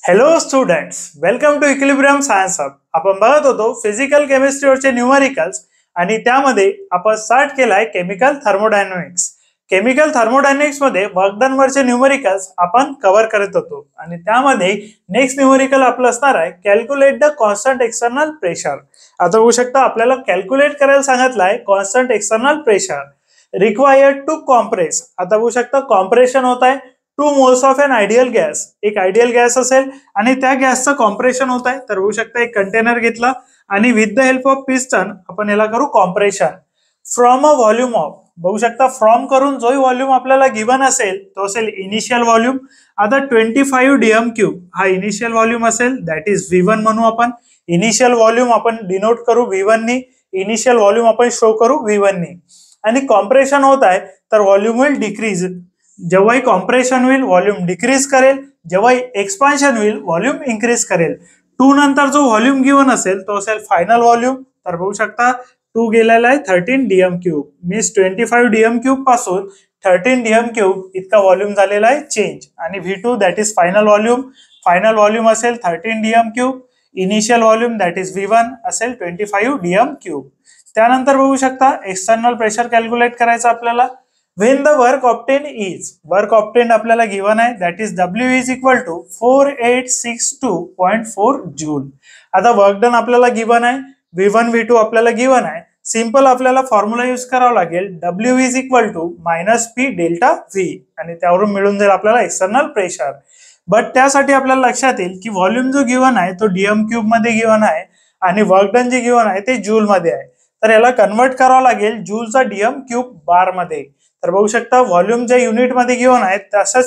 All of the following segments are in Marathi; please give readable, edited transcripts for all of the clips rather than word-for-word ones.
Hello students, welcome to equilibrium science hub. आपण बघत होतो फिजिकल केमिस्ट्रीवरचे न्यूमरिकल्स आणि त्यामध्ये आपण स्टार्ट केलाय केमिकल थर्मोडायनॅमिक्स. केमिकल थर्मोडायनॅमिक्स मध्ये वर्क डन वरचे न्यूमरिकल्स आपण कव्हर करत होतो आणि त्यामध्ये नेक्स्ट न्यूमरिकल आपलं असणार आहे calculate the constant external pressure. आता बघू शकता आपल्याला कॅल्क्युलेट करायला सांगितलंय constant external pressure required to compress. आता बघू शकता कॉम्प्रेशन होत आहे 2 moles of an ideal gas. एक आयडियल गॅस असेल आणि त्या गॅसचं कॉम्प्रेशन होत आहे. तर बघू शकता एक कंटेनर घेतला आणि with the help of piston आपण याला करू compression from a volume of. बघू शकता फ्रॉम करून जो व्हॉल्यूम आपल्याला गिवन असेल तो असेल इनिशियल व्हॉल्यूम. आता 25 डीएम क्यूब हा इनिशियल व्हॉल्यूम असेल, दॅट इज V1 म्हणू आपण. इनिशियल व्हॉल्यूम आपण डिनोट करू V1 नी, इनिशियल व्हॉल्यूम आपण शो करू V1 नी. आणि कॉम्प्रेशन होत आहे तर व्हॉल्यूम विल डिक्रीज. जेव्हाही कॉम्प्रेशन होईल व्हॉल्यूम डिक्रीज करेल, जेव्हाही एक्सपान्शन होईल व्हॉल्यूम इन्क्रीज करेल. 2 नंतर जो व्हॉल्यूम गिवन असेल तो असेल फायनल व्हॉल्यूम. तर बघू शकता 2 गेलेला आहे 13 DM cube, means 25 DM cube पासून 13 डीएम क्यूब इतका व्हॉल्यूम झालेला आहे चेंज. आणि V2 that is final volume. Final volume असेल 13 DM cube, initial volume that is V1 असेल 25 डीएम क्यूब. त्यानंतर बघू शकता एक्सटर्नल प्रेशर कॅल्क्युलेट करायचं आपल्याला. When the work obtained is, work obtained आपल्याला गिवन आहे that is W is equal to 4862.4 joule. आता वर्क डन आपल्याला गिवन आहे, V1 V2 आपल्याला गिवन आहे. सिंपल आपल्याला फॉर्म्युला यूज करावा लागेल W is equal to -P delta V आणि त्यावरून मिळून जाईल आपल्याला एक्सटर्नल प्रेशर. बट त्यासाठी आपल्याला लक्षात येईल की व्हॉल्यूम जो गिवन आहे तो डीएम क्यूब मध्ये गिवन आहे आणि वर्क डन जे गिवन आहे ते जूल मध्ये आहे. तर याला कन्वर्ट करावं लागेल जूलचा डीएम क्यूब बार मध्ये. तर बघू शकता व्हॉल्यूम ज्या युनिट मध्ये गिवन आहे तसंच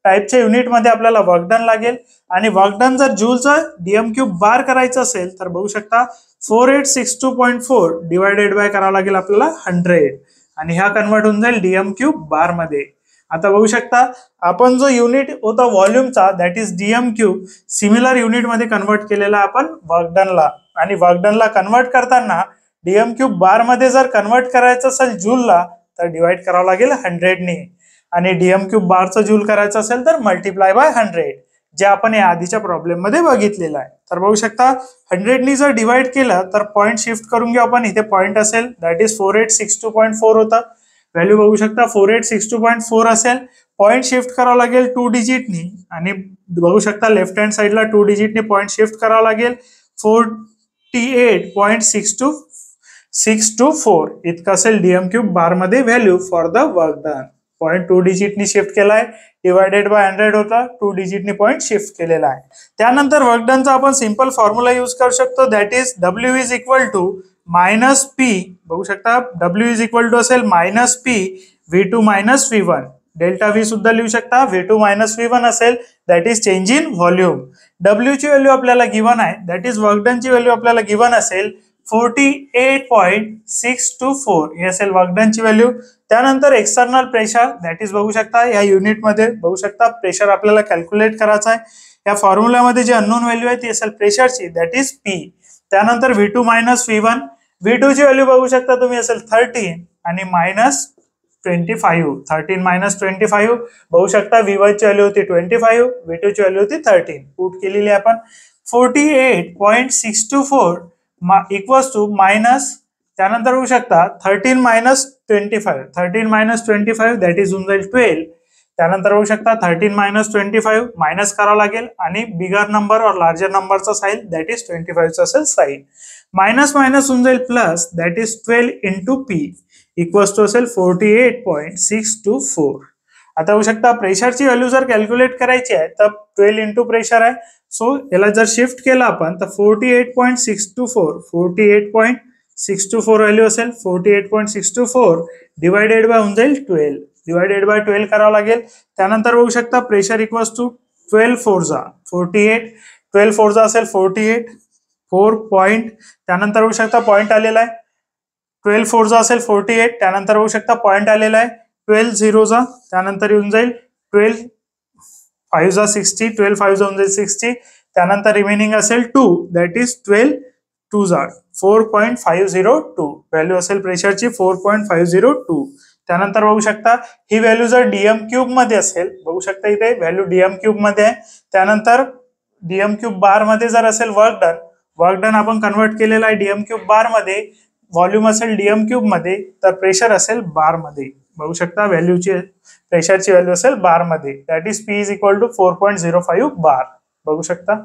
टाइपच्या युनिट मध्ये आपल्याला वर्क डन लागेल आणि वर्क डन जर जूलचा डीएम क्यूब बार करायचं असेल तर बघू शकता 4862.4 डिवायडेड बाय करावं लागेल आपल्याला 100 आणि हा कन्वर्ट होऊन जाईल डीएम क्यूब बार मध्ये. आता बघू शकता आपण जो युनिट होता व्हॉल्यूमचा that is DM cube, similar unit मध्ये कन्वर्ट केलेला आपण वर्क डनला. आणि वर्क डनला कन्वर्ट करताना डीएम क्यूब बार मध्ये जर कन्वर्ट करायचं असेल जूलला तर डिवाइड करावं लागेल 100 नी आणि डीएम क्यूब बारचं जूल करायचं असेल तर मल्टिप्लाय बाय 100 जे आपण या आधीच्या प्रॉब्लेम मध्ये बघितलेलं आहे. तर बघू शकता 100 नी जर डिवाइड केलं तर पॉइंट शिफ्ट करून घेऊ आपण. इथे पॉइंट असेल दॅट इज 4862.4 होता. व्हॅल्यू बघू शकता 4862.4 असेल. पॉइंट शिफ्ट करावं लागेल 2 डिजिटनी आणि बघू शकता लेफ्ट हँड साइडला 2 डिजिटनी पॉइंट शिफ्ट करावं लागेल. 48.624 इतकं असेल डीएम क्यूब बार मध्ये value for the work done. Point 2 डिजिटनी शिफ्ट केलाय, डिवायडेड बाय 100 होता, 2 डिजिटनी पॉइंट शिफ्ट केलेला आहे. त्यानंतर वर्क डनचा आपण सिंपल फॉर्म्युला यूज करू शकतो that is W is equal to -P. बघू शकता W इज इक्वल टू असेल -P V2 - V1. Delta V सुद्धा लिहू शकता. V2 - V1 असेल that is change in volume. W ची व्हॅल्यू आपल्याला गिवन आहे दॅट इज वर्क डन ची व्हॅल्यू आपल्याला गिवन असेल 48.624 हे असेल वर्क डन ची व्हॅल्यू. त्यानंतर एक्सटर्नल प्रेशर दॅट इज बघू शकता या युनिट मध्ये बघू शकता प्रेशर आपल्याला कॅल्क्युलेट करायचं आहे. या फॉर्म्युल्यामध्ये जी अननोन व्हॅल्यू आहे ती असेल प्रेशरची दॅट इज P. त्यानंतर V2 - V1. V2 ची व्हॅल्यू बघू शकता तुम्ही असेल 13 आणि -25. 13 - 25 बघू शकता V1 ची व्हॅल्यू होती 25, V2 ची व्हॅल्यू होती 13. पुट केलेली आपण 48.624 इक्वल्स टू मायनस त्यानंतर होऊ शकता 13 - 25. 13 - 25 दॅट इज होऊन जाईल 12. त्यानंतर होऊ शकता 13 - 25 मायनस करावं लागेल आणि बिगर नंबर और लार्जर नंबरचा साइन दॅट इज 25 असेल साइन. मायनस मायनस होऊन जाईल plus that is 12 into P equals to असेल 48.624. आता होऊ शकता प्रेशरची व्हॅल्यू जर कॅल्क्युलेट करायची आहे तर 12 इंटू प्रेशर आहे. सो याला जर शिफ्ट केलं आपण तर 48.624 व्हॅल्यू असेल 48.624 डिवायडेड बाय होऊन जाईल 12. डिवायडेड बाय 12 करावं लागेल. त्यानंतर बघू शकता प्रेशर इक्वल्स टू 12 4 48. 12 4 असेल 48 4 पॉइंट. त्यानंतर बघू शकता पॉइंट आलेला आहे 12 4 असेल 48. त्यानंतर बघू शकता पॉइंट आलेला आहे 12 0 त्यानंतर येऊन जाईल 12 5 60. 12 5 होऊन जाईल 60. त्यानंतर रिमेनिंग असेल 2 दॅट इज 12 2 4.502 व्हॅल्यू असेल प्रेशरची 4.502. त्यानंतर बघू शकता ही व्हॅल्यू जर डीएम क्यूब मध्ये असेल बघू शकता इथे व्हॅल्यू डीएम क्यूब मध्ये आहे. त्यानंतर डीएम क्यूब बार मध्ये जर असेल वर्क डन आपण कन्वर्ट केलेला आहे डीएम क्यूब बार मध्ये, व्हॉल्यूम असेल डीएम क्यूब मध्ये, तर प्रेशर असेल बार मध्ये. बघू शकता व्हॅल्यूची प्रेशरची व्हॅल्यू असेल बार मध्ये, that is P is equal to 4.05 bar. बघू शकता.